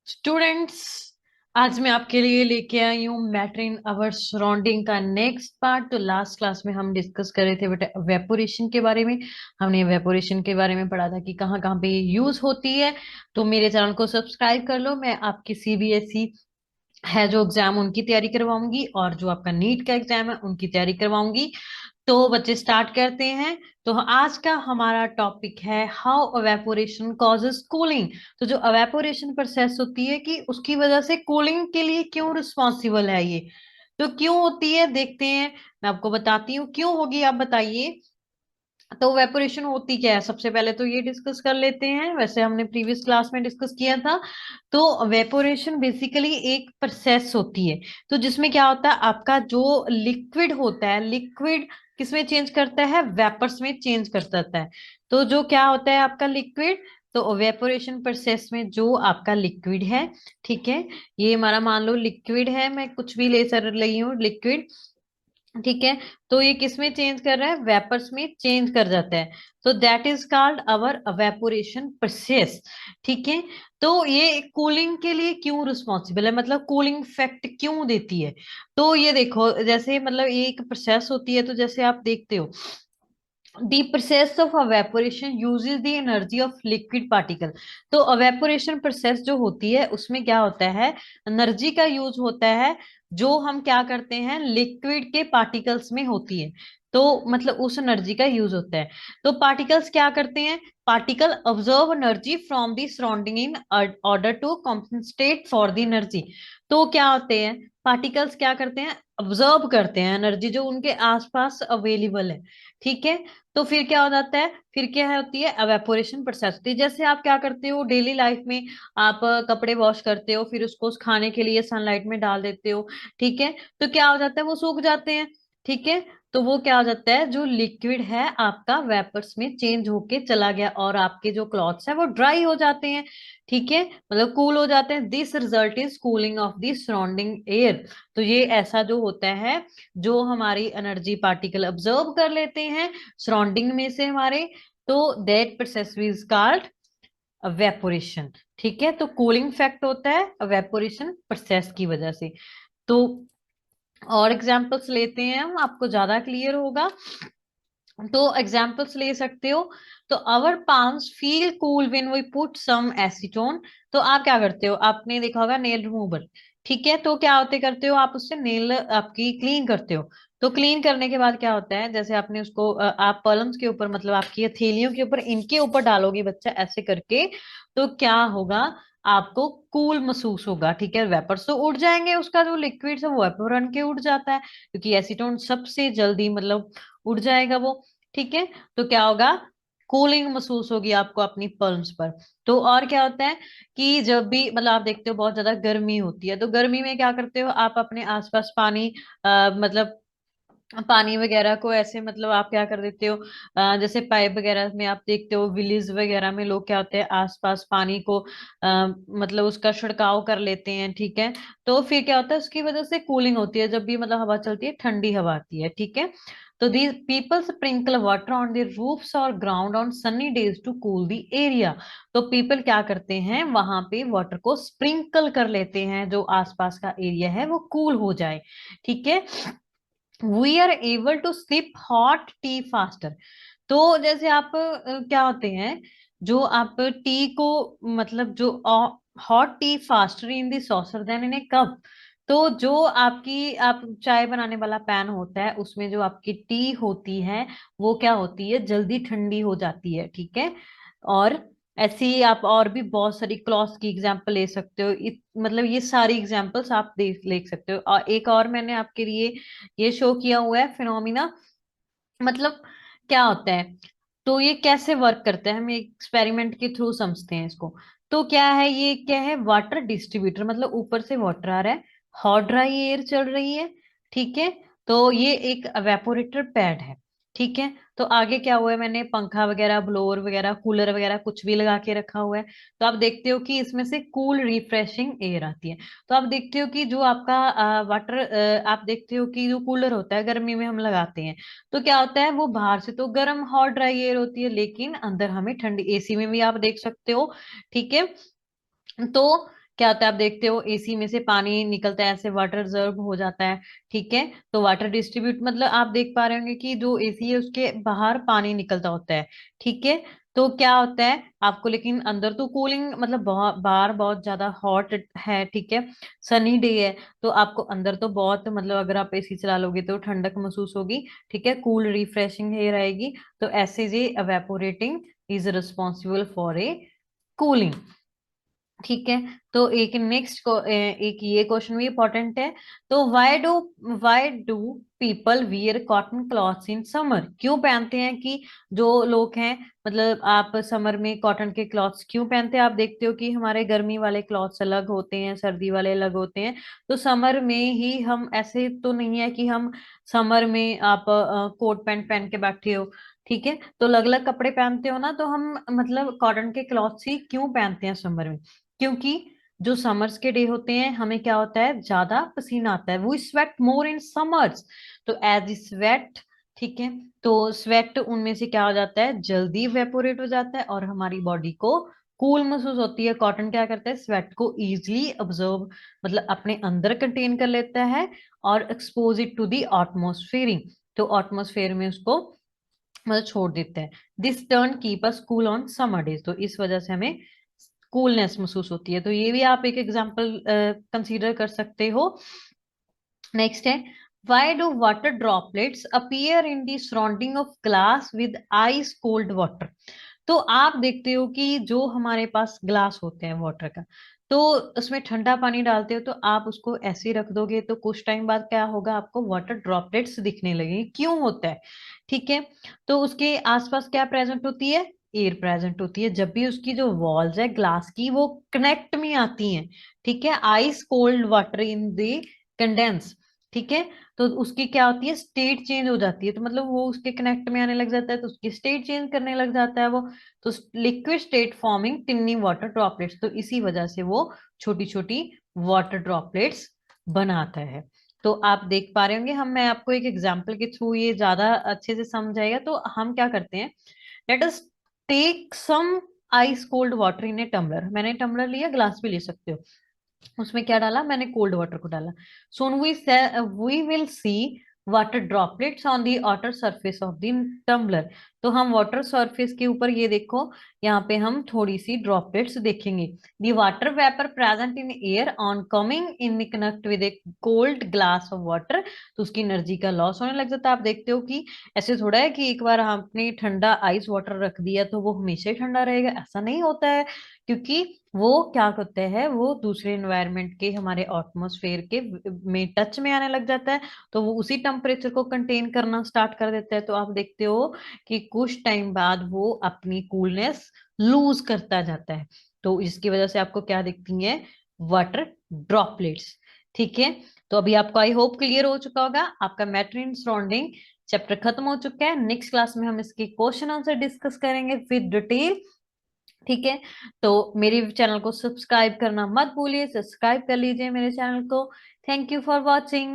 Students, आज मैं आपके लिए लेके आई हूँ मैटर इन अवर सराउंडिंग का नेक्स्ट पार्ट। तो लास्ट क्लास में हम डिस्कस कर रहे थे बेटा वेपोरेशन के बारे में। हमने वेपोरेशन के बारे में पढ़ा था कि कहाँ कहाँ पे यूज होती है। तो मेरे चैनल को सब्सक्राइब कर लो। मैं आपकी सीबीएसई है जो एग्जाम उनकी तैयारी करवाऊंगी और जो आपका नीट का एग्जाम है उनकी तैयारी करवाऊंगी। तो बच्चे स्टार्ट करते हैं। तो आज का हमारा टॉपिक है हाउ अवेपोरेशन कॉजेस कूलिंग। तो जो अवेपोरेशन प्रोसेस होती है कि उसकी वजह से कूलिंग के लिए क्यों रिस्पॉन्सिबल है ये, तो क्यों होती है देखते हैं। मैं आपको बताती हूँ क्यों होगी, आप बताइए। तो वेपोरेशन होती क्या है, सबसे पहले तो ये डिस्कस कर लेते हैं। वैसे हमने प्रीवियस क्लास में डिस्कस किया था। तो वेपोरेशन बेसिकली एक प्रोसेस होती है, तो जिसमें क्या होता है, आपका जो लिक्विड होता है, लिक्विड किसमें चेंज करता है, वेपर्स में चेंज कर देता है। तो जो क्या होता है आपका लिक्विड, तो वेपोरेशन प्रोसेस में जो आपका लिक्विड है, ठीक है, ये हमारा मान लो लिक्विड है, मैं कुछ भी ले सर रही हूँ लिक्विड, ठीक है। तो ये किस में चेंज कर रहा है, वेपर्स में चेंज कर जाता है। तो that is called our evaporation process, ठीक है। तो ये कूलिंग के लिए क्यों रिस्पॉन्सिबल है, मतलब कूलिंग इफेक्ट क्यों देती है। तो ये देखो, जैसे मतलब ये एक प्रोसेस होती है, तो जैसे आप देखते हो the process of evaporation uses the energy of liquid particle। तो evaporation process जो होती है उसमें क्या होता है, एनर्जी का यूज होता है, जो हम क्या करते हैं लिक्विड के पार्टिकल्स में होती है। तो मतलब उस एनर्जी का यूज होता है। तो पार्टिकल्स क्या करते हैं, particle observe energy from the surrounding in order to compensate for the energy. तो क्या होते हैं, पार्टिकल्स क्या करते हैं, ऑब्जर्व करते हैं एनर्जी जो उनके आसपास अवेलेबल है, ठीक है। तो फिर क्या हो जाता है, फिर क्या है होती है एवेपोरेशन प्रोसेस होती है। जैसे आप क्या करते हो डेली लाइफ में, आप कपड़े वॉश करते हो, फिर उसको सुखाने के लिए सनलाइट में डाल देते हो, ठीक है। तो क्या हो जाता है, वो सूख जाते हैं, ठीक है। तो वो क्या हो जाता है, जो लिक्विड है आपका वेपर्स में चेंज होके चला गया और आपके जो क्लॉथ्स है वो ड्राई हो जाते हैं, ठीक है, मतलब कूल हो जाते हैं। This result is cooling of the surrounding air. तो ये ऐसा जो होता है, जो हमारी एनर्जी पार्टिकल ऑब्जर्व कर लेते हैं सराउंडिंग में से हमारे, तो that process is called evaporation, ठीक है। तो कूलिंग इफेक्ट होता है वेपोरेशन प्रोसेस की वजह से। तो और एग्जांपल्स लेते हैं हम, आपको ज्यादा क्लियर होगा। तो एग्जांपल्स ले सकते हो। तो our palms feel cool when we put some acetone. तो आप क्या करते हो, आपने देखा होगा नेल रिमूवर, ठीक है। तो क्या होते करते हो, आप उससे नेल आपकी क्लीन करते हो। तो क्लीन करने के बाद क्या होता है, जैसे आपने उसको आप पलम्स के ऊपर, मतलब आपकी हथेलियों के ऊपर, इनके ऊपर डालोगे बच्चा ऐसे करके, तो क्या होगा, आपको कूल महसूस होगा, ठीक है। वेपर्स तो उड़ जाएंगे, उसका जो लिक्विड है वो वेपर बन के उड़ जाता है, क्योंकि एसीटोन सबसे जल्दी मतलब उड़ जाएगा वो, ठीक है। तो क्या होगा, कूलिंग महसूस होगी आपको अपनी पल्म्स पर। तो और क्या होता है कि जब भी मतलब आप देखते हो बहुत ज्यादा गर्मी होती है, तो गर्मी में क्या करते हो, आप अपने आसपास पानी मतलब पानी वगैरह को ऐसे मतलब आप क्या कर देते हो, जैसे पाइप वगैरह में आप देखते हो विलेज वगैरह में लोग क्या होते हैं आसपास पानी को मतलब उसका छिड़काव कर लेते हैं, ठीक है। तो फिर क्या होता है, उसकी वजह से कूलिंग होती है, जब भी मतलब हवा चलती है ठंडी हवा आती है, ठीक है। तो the people sprinkle water on the roofs और ground on sunny days to cool the area. तो पीपल क्या करते हैं, वहां पे वाटर को स्प्रिंकल कर लेते हैं, जो आसपास का एरिया है वो कूल हो जाए, ठीक है। We are able to sip hot tea faster. तो जैसे आप क्या होते हैं, जो आप टी को मतलब जो hot tea faster in the saucer than in a cup. तो जो आपकी आप चाय बनाने वाला पैन होता है, उसमें जो आपकी टी होती है वो क्या होती है, जल्दी ठंडी हो जाती है, ठीक है। और ऐसी ही आप और भी बहुत सारी क्लॉथ्स की एग्जांपल ले सकते हो। मतलब ये सारी एग्जांपल्स आप देख ले सकते हो। और एक और मैंने आपके लिए ये शो किया हुआ है फिनोमिना, मतलब क्या होता है, तो ये कैसे वर्क करता है, हम एक्सपेरिमेंट के थ्रू समझते हैं इसको। तो क्या है, ये क्या है, वाटर डिस्ट्रीब्यूटर, मतलब ऊपर से वाटर आ रहा है, हॉट ड्राई एयर चल रही है, ठीक है। तो ये एक एवेपोरेटर पैड है, ठीक है। तो आगे क्या हुआ है, मैंने पंखा वगैरह, ब्लोअर वगैरह, कूलर वगैरह कुछ भी लगा के रखा हुआ है। तो आप देखते हो कि इसमें से कूल रिफ्रेशिंग एयर आती है। तो आप देखते हो कि जो आपका वाटर, आप देखते हो कि जो कूलर होता है गर्मी में हम लगाते हैं, तो क्या होता है, वो बाहर से तो गर्म हॉट ड्राई एयर होती है, लेकिन अंदर हमें ठंडी, एसी में भी आप देख सकते हो, ठीक है। तो क्या होता है, आप देखते हो एसी में से पानी निकलता है, ऐसे वाटर रिजर्व हो जाता है। ठीक है, तो वाटर डिस्ट्रीब्यूट मतलब आप देख पा रहे होंगे कि जो एसी है उसके बाहर पानी निकलता होता है। ठीक है, तो क्या होता है आपको, लेकिन अंदर तो कूलिंग मतलब बहुत बाहर बहुत ज्यादा हॉट है। ठीक है, सनी डे है, तो आपको अंदर तो बहुत मतलब अगर आप एसी चला लोगे तो ठंडक महसूस होगी। ठीक है, कूल रिफ्रेशिंग एयर आएगी। तो ऐसे ये evaporating is responsible for a cooling. ठीक है, तो एक नेक्स्ट को एक ये क्वेश्चन भी इंपॉर्टेंट है। तो why do people wear cotton clothes in summer? क्यों पहनते हैं कि जो लोग हैं, मतलब आप समर में कॉटन के क्लॉथ्स क्यों पहनते हैं? आप देखते हो कि हमारे गर्मी वाले क्लॉथ्स अलग होते हैं, सर्दी वाले अलग होते हैं। तो समर में ही हम, ऐसे तो नहीं है कि हम समर में आप कोट पैंट पहन के बैठे हो। ठीक है, तो अलग अलग कपड़े पहनते हो ना, तो हम मतलब कॉटन के क्लॉथ्स ही क्यों पहनते हैं समर में? क्योंकि जो समर्स के डे होते हैं हमें क्या होता है, ज्यादा पसीना आता है, वो स्वेट मोर इन समर्स। तो एज स्वेट, ठीक है, तो स्वेट उनमें से क्या हो जाता है, जल्दी वेपोरेट हो जाता है और हमारी बॉडी को कूल महसूस होती है। कॉटन क्या करता है, स्वेट को इजिली ऑब्जर्व मतलब अपने अंदर कंटेन कर लेता है और expose it to the atmosphere. तो एटमोस्फेयर में उसको मतलब छोड़ देते हैं। This turn keep us cool on summer days, तो इस वजह से हमें कूलनेस महसूस होती है। तो ये भी आप एक एग्जांपल कंसीडर कर सकते हो। नेक्स्ट है, why do water droplets appear in the surrounding of glass with ice cold water? तो आप देखते हो कि जो हमारे पास ग्लास होते हैं वाटर का, तो उसमें ठंडा पानी डालते हो, तो आप उसको ऐसे ही रख दोगे तो कुछ टाइम बाद क्या होगा, आपको वाटर ड्रॉपलेट्स दिखने लगेंगे। क्यों होता है? ठीक है, तो उसके आसपास क्या प्रेजेंट होती है, एयर प्रेजेंट होती है। जब भी उसकी जो वॉल्स है ग्लास की वो कनेक्ट में आती हैं, ठीक है, ice cold water in the condense, ठीक है, तो उसकी क्या होती है, स्टेट चेंज हो जाती है। तो मतलब वो उसके कनेक्ट में आने लग जाता है तो उसकी स्टेट चेंज करने लग जाता है वो। तो liquid state forming Tinni water droplets, तो इसी वजह से वो छोटी छोटी वाटर ड्रॉपलेट्स बनाता है। तो आप देख पा रहे होंगे, मैं आपको एक एग्जांपल के थ्रू ये ज्यादा अच्छे से समझाएगा। तो हम क्या करते हैं, let us take some ice cold water in a tumbler. मैंने टम्बलर लिया, ग्लास भी ले सकते हो। उसमें क्या डाला मैंने, कोल्ड वाटर को डाला। So we will see water droplets on the outer surface of the tumbler. तो हम वाटर सरफेस के ऊपर ये देखो, यहाँ पे हम थोड़ी सी ड्रॉपलेट्स देखेंगे। The water vapour present in air on coming in connect with A cold glass of water, तो उसकी एनर्जी का लॉस होने लग जाता है। आप देखते हो कि ऐसे थोड़ा है कि एक बार आपने ठंडा आइस वाटर रख दिया तो वो हमेशा ही ठंडा रहेगा, ऐसा नहीं होता है। क्योंकि वो क्या करते हैं, वो दूसरे एनवायरनमेंट के, हमारे एटमॉस्फेयर के में टच में आने लग जाता है, तो वो उसी टेम्परेचर को कंटेन करना स्टार्ट कर देता है। तो आप देखते हो कि कुछ टाइम बाद वो अपनी कूलनेस लूज करता जाता है। तो इसकी वजह से आपको क्या दिखती है, वाटर ड्रॉपलेट्स। ठीक है, तो अभी आपको आई होप क्लियर हो चुका होगा। आपका मैटर इन सराउंडिंग चैप्टर खत्म हो चुका है। नेक्स्ट क्लास में हम इसके क्वेश्चन आंसर डिस्कस करेंगे विद डिटेल। ठीक है, तो मेरे चैनल को सब्सक्राइब करना मत भूलिए, सब्सक्राइब कर लीजिए मेरे चैनल को। Thank you for watching.